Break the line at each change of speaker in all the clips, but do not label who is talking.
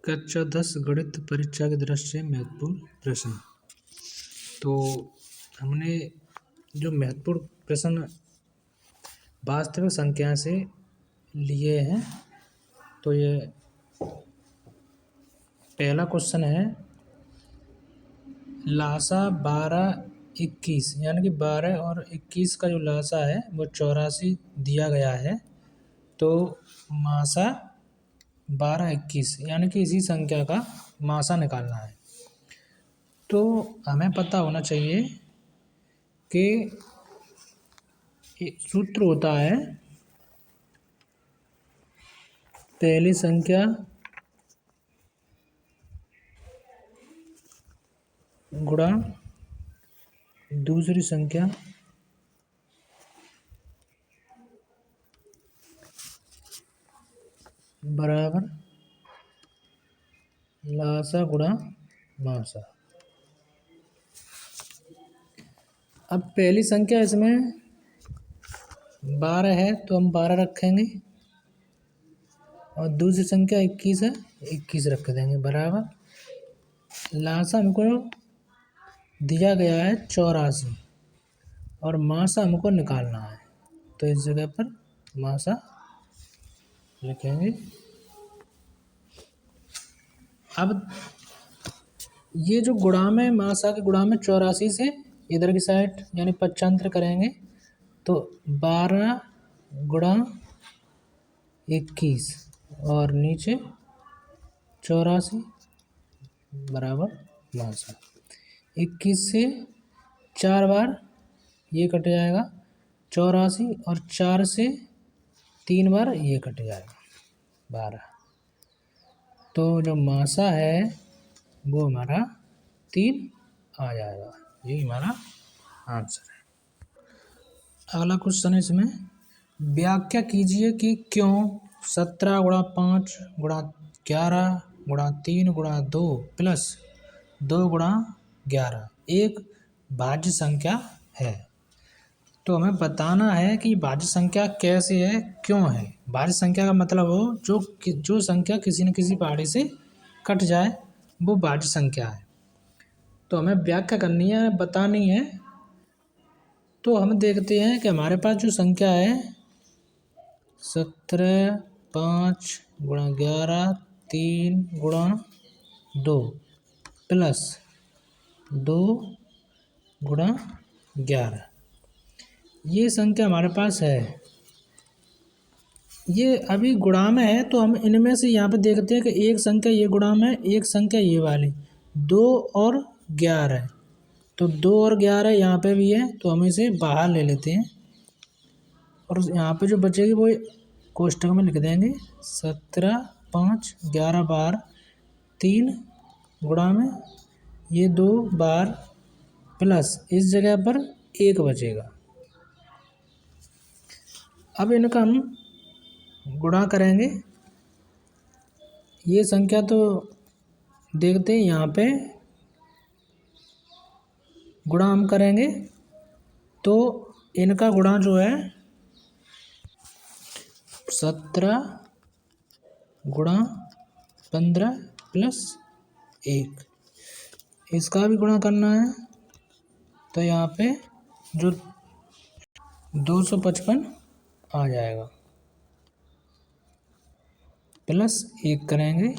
कक्षा 10 गणित परीक्षा की दृष्टि से महत्वपूर्ण प्रश्न। तो हमने जो महत्वपूर्ण प्रश्न वास्तविक संख्या से लिए हैं, तो ये पहला क्वेश्चन है, लासा 12, 21 यानी कि 12 और 21 का जो लासा है वो 84 दिया गया है। तो मासा 12, 21 यानी कि इसी संख्या का मासा निकालना है। तो हमें पता होना चाहिए कि एक सूत्र होता है, पहली संख्या गुणा दूसरी संख्या बराबर लासा गुणा मासा। अब पहली संख्या इसमें 12 है तो हम 12 रखेंगे, और दूसरी संख्या 21 है, 21 रख देंगे बराबर लासा हमको दिया गया है 84 और मासा हमको निकालना है। तो इस जगह पर मासा लिखेंगे। अब ये जो गुणा में मासा के गुणा में 84 से इधर की साइड यानी पक्षांतर करेंगे तो 12 गुणा 21 और नीचे 84 बराबर मासा। 21 से 4 बार ये कट जाएगा 84 और 4 से 3 बार ये कट जाएगा 12। तो जो मासा है वो हमारा 3 आ जाएगा। यही हमारा आंसर है। अगला क्वेश्चन है, इसमें व्याख्या कीजिए कि क्यों 17 गुणा 5 गुणा 11 गुणा 3 गुणा 2 प्लस 2 गुणा 11 एक भाज्य संख्या है। तो हमें बताना है कि भाज्य संख्या कैसे है, क्यों है। भाज्य संख्या का मतलब हो जो संख्या किसी न किसी पहाड़ी से कट जाए वो भाज्य संख्या है। तो हमें व्याख्या करनी है, बतानी है। तो हम देखते हैं कि हमारे पास जो संख्या है 17 5 गुणा 11 3 गुणा 2 प्लस 2 गुणा 11, ये संख्या हमारे पास है। ये अभी गुणा में है तो हम इनमें से यहाँ पे देखते हैं कि एक संख्या ये गुणा में, एक संख्या ये वाली 2 और 11। तो 2 और 11 यहाँ पे भी है तो हम इसे बाहर ले लेते हैं और यहाँ पे जो बचेगी वो कोष्ठक में लिख देंगे। 17 5 11 बार 3 गुणा में ये 2 बार प्लस इस जगह पर 1 बचेगा। अब इनका हम गुणा करेंगे। ये संख्या तो देखते हैं, यहाँ पे गुणा हम करेंगे तो इनका गुणा जो है 17 गुणा 15 प्लस 1, इसका भी गुणा करना है। तो यहाँ पे जो 255 आ जाएगा प्लस 1 करेंगे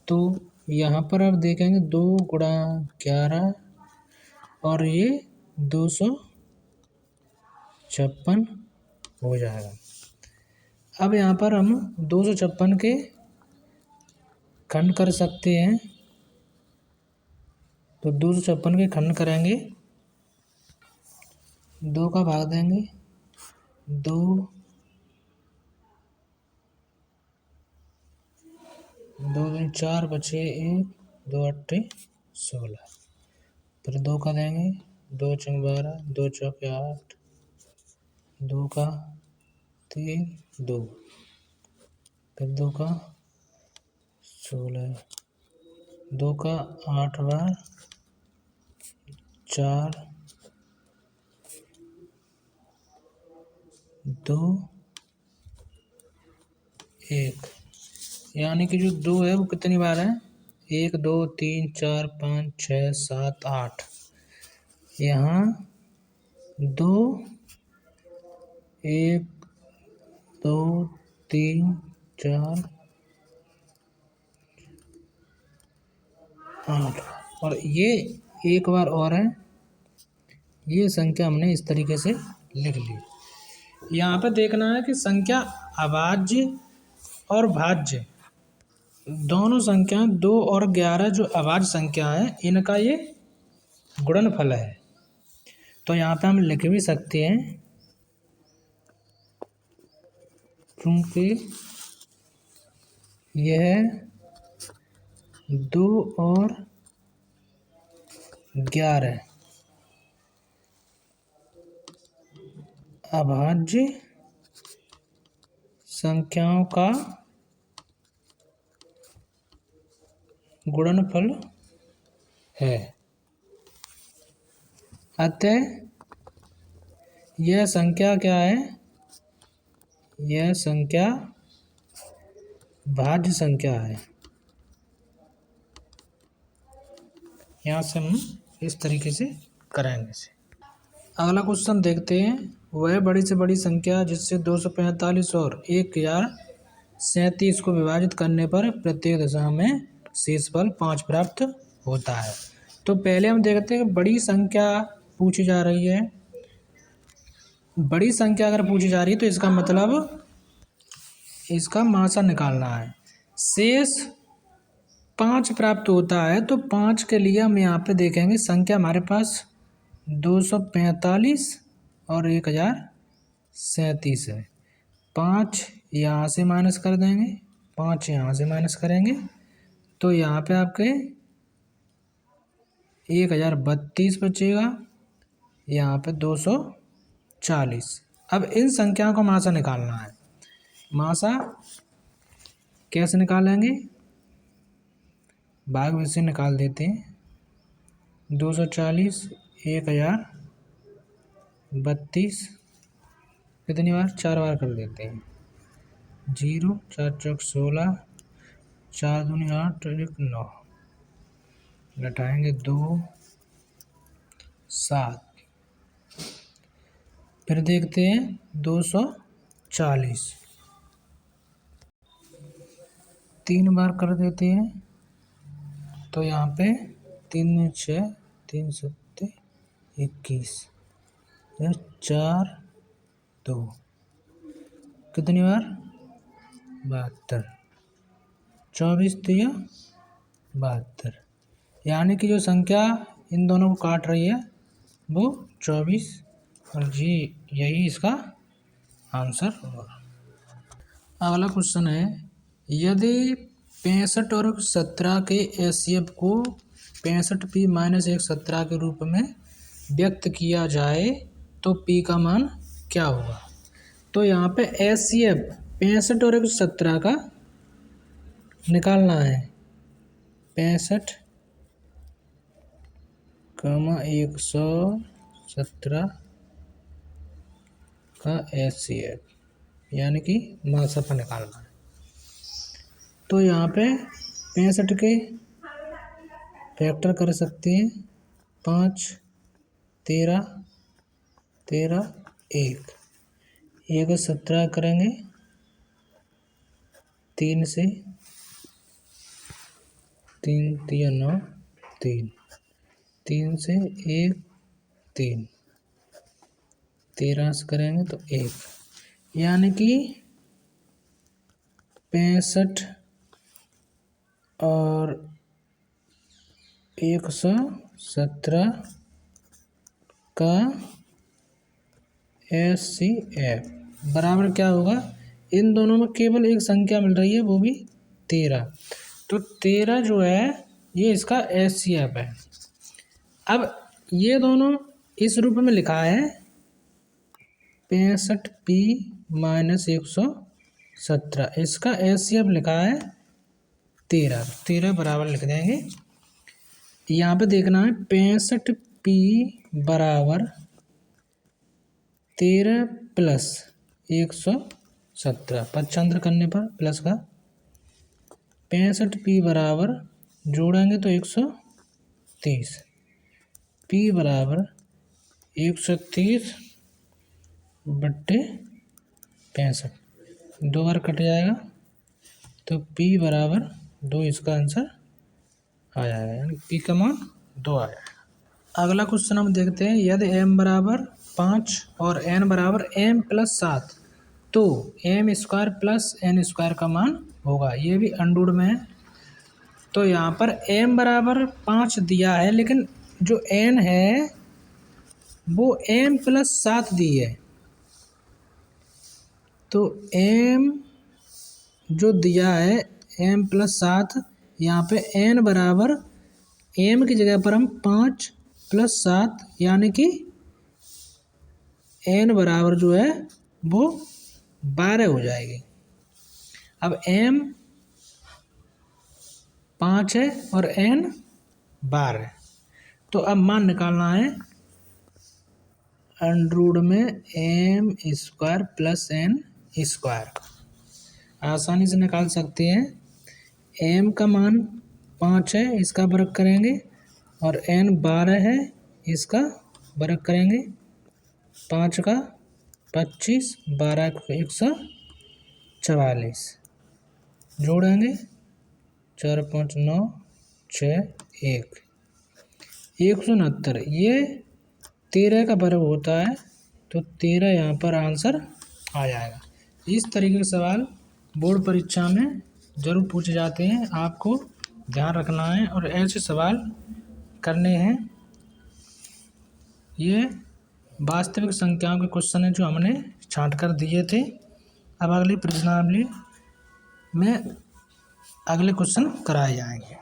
तो यहाँ पर आप देखेंगे 2 गुणा 11 और ये 256 हो जाएगा। अब यहाँ पर हम 256 के खंड कर सकते हैं। तो 256 के खंड करेंगे, 2 का भाग देंगे 2 2 दूनी 4 बचे 1 2 8 16, फिर 2 का देंगे 2 चौक 12 2 चौक 8 2 का 3 2 फिर 2 का 16 2 का 8 बार 4 2 1, यानी कि जो 2 है वो कितनी बार है, 1 2 3 4 5 6 7 8, यहाँ 2 1 2 3 4 8, और ये एक बार और है। ये संख्या हमने इस तरीके से लिख ली। यहाँ पे देखना है कि संख्या अभाज्य और भाज्य दोनों संख्याएं 2 और 11 जो अभाज्य संख्या है इनका ये गुणनफल है। तो यहाँ पे हम लिख भी सकते हैं, क्योंकि यह 2 और 11 अभाज्य संख्याओं का गुणनफल है। अतः यह संख्या क्या है, यह संख्या भाज्य संख्या है। यहाँ से हम इस तरीके से करेंगे इसे। अगला क्वेश्चन देखते हैं। वह बड़ी से बड़ी संख्या जिससे 245 और 1037 को विभाजित करने पर प्रत्येक दशा में शेषफल 5 प्राप्त होता है। तो पहले हम देखते हैं कि बड़ी संख्या पूछी जा रही है। बड़ी संख्या अगर पूछी जा रही है तो इसका मतलब इसका मासा निकालना है। शेष 5 प्राप्त होता है, तो 5 के लिए हम यहाँ पे देखेंगे संख्या हमारे पास 245 और 1037 है। 5 यहाँ से माइनस कर देंगे, 5 यहाँ से माइनस करेंगे, तो यहाँ पे आपके 1032 बचेगा, यहाँ पे 240। अब इन संख्याओं का मासा निकालना है। मासा कैसे निकालेंगे, भाग में से निकाल देते हैं। 240 1032 कितनी बार, 4 बार कर देते हैं। 0 4 चौक 16, 4 दूनी 8, 1 9, घटाएंगे 2 7। फिर देखते हैं 240 3 बार कर देते हैं, तो यहाँ पे 3 6 3 7 21, 4 2 कितनी बार, 72, 24 3 72, यानी कि जो संख्या इन दोनों को काट रही है वो 24, और जी यही इसका आंसर होगा। अगला क्वेश्चन है, यदि 65 और 17 के एचसीएफ को 65p - 117 के रूप में व्यक्त किया जाए तो p का मान क्या होगा। तो यहाँ पे एचसीएफ 65 और 117 का निकालना है। 65, 117 का एचसीएफ यानी कि मासा पर निकालना है। तो यहाँ पे 65 के फैक्टर कर सकते हैं, 5 13 13 1 17 करेंगे 3 से, 3 3 9 3, 3 से 1 3, 13 से करेंगे तो 1, यानी कि 65 और 117 का एचसीएफ बराबर क्या होगा। इन दोनों में केवल एक संख्या मिल रही है, वो भी 13, तो 13 जो है ये इसका एचसीएफ है। अब ये दोनों इस रूप में लिखा है 65p - 117, इसका एचसीएफ लिखा है 13 बराबर लिख देंगे। यहाँ पे देखना है 65p बराबर 13 + 117, पक्षांतर करने पर प्लस का 65P बराबर जोड़ेंगे तो 130, P बराबर 130 बट्टे 65, 2 बार कट जाएगा तो P बराबर 2 इसका आंसर आ जाएगा, यानी P का मान 2 आ जाएगा। अगला क्वेश्चन हम देखते हैं, यदि m बराबर 5 और n बराबर m+7 तो m² प्लस n² का मान होगा। ये भी अनरूड में है। तो यहाँ पर m बराबर 5 दिया है, लेकिन जो n है वो m+7 दी है। तो m जो दिया है m+7, यहाँ पे n बराबर m की जगह पर हम 5+7 यानी कि n बराबर जो है वो 12 हो जाएगी। अब m 5 है और n 12 है, तो अब मान निकालना है अंडररूट में m² प्लस n²। आसानी से निकाल सकते हैं। m का मान 5 है, इसका वर्ग करेंगे, और n 12 है, इसका वर्ग करेंगे। 5 का 25, 12 का 144, जोड़ेंगे 4 5 9 6 1 169। ये 13 का वर्ग होता है, तो 13 यहाँ पर आंसर आ जाएगा। इस तरीके के सवाल बोर्ड परीक्षा में ज़रूर पूछे जाते हैं, आपको ध्यान रखना है और ऐसे सवाल करने हैं। ये वास्तविक संख्याओं के क्वेश्चन हैं जो हमने छांट कर दिए थे। अब अगली प्रश्नावली में अगले क्वेश्चन कराए जाएंगे।